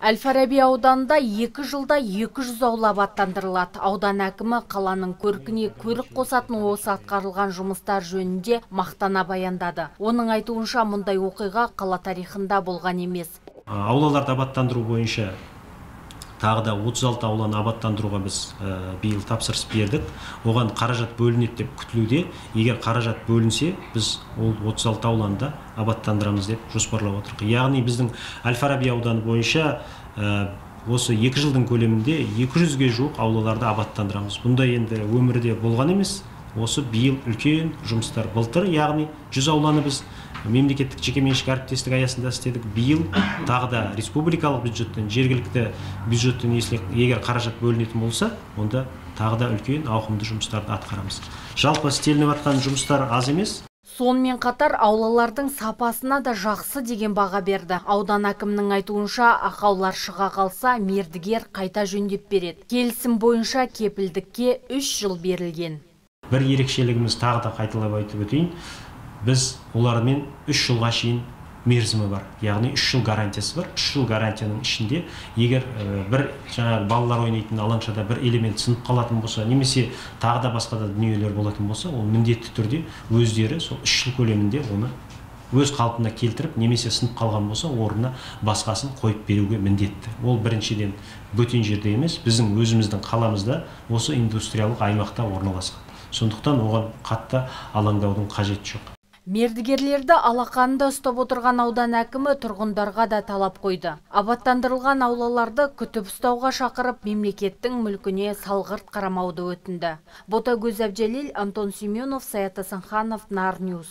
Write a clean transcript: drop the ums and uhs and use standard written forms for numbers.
Әл-Фараби ауданында 2 жылда 200 аула абаттандырылады. Аудан әкімі қаланың көркіне көрік қосатын осы атқарылған жұмыстар жөнінде мақтана баяндады. Оның айтуынша мұндай оқиға қала тарихында болған емес. Аулаларды абаттандыру бойынша тағы да 36 ауланы абаттандыруға біз биыл тапсырыс бердік. Оған қаражат бөлінеді деп күтілуде. Егер қаражат бөлінсе, біз ол 36 ауланы да абаттандырамыз деп жоспарлап отырмыз. Яғни біздің Әл-Фараби ауданы бойынша осы 2 жылдың көлемінде 200-ге жуық аулаларды абаттандырамыз. Бұндай енді өмірде болған емес. Осы биыл үлкен жұмыстар былтыр, яғни 100 ауланы біз мемлекеттік жекеменшік әріптестік аясында істедік. Биыл тағы да республикалық бюджеттен, жергілікті бюджеттен егер қаражат бөлінетін болса, онда тағы да үлкен ауқымды жұмыстарды атқарамыз. Жалпы істелініп жатқан жұмыстар аз емес. Сонымен қатар аулалардың сапасына да жақсы деген баға берді. Аудан әкімінің айтуынша, ақаулар шыға қалса, мердігер қайта жөндеп береді. Келісім бойынша кепілдікке 3 жыл берілген. Бір ерекшелігіміз тағы да қайталап айтып өтейін. Біз олармен 3 жылға шейін мерзімі бар. Яғни 3 жыл гарантиясы бар. 3 жыл гарантияның ішінде егер бір жаңағы балалар ойнайтын алаңшада бір элемент сынып қалатын болса, немесе тағы да басқа да дүниелер болатын болса, ол міндетті түрде өздері сол 3 жыл көлемінде оны өз қалпына келтіріп, немесе сынып қалған болса, орнына басқасын қойып беруге міндетті. Ол біріншіден бөтен жерде емес, біздің өзіміздің қаламызда осы индустриялық аймақта орналасқан. Сондықтан оған қатты алаңдаудың қажеті жоқ. Мердігерлерді алақанында ұстап отырған аудан әкімі тұрғындарға да талап қойды. Абаттандырылған аулаларды күтіп ұстауға шақырып, мемлекеттің мүлкіне салғырт қарамауды өтінді. Ботагөз Әбжәлел, Антон Семенов, Саят Асанханов, Нар Ньюс.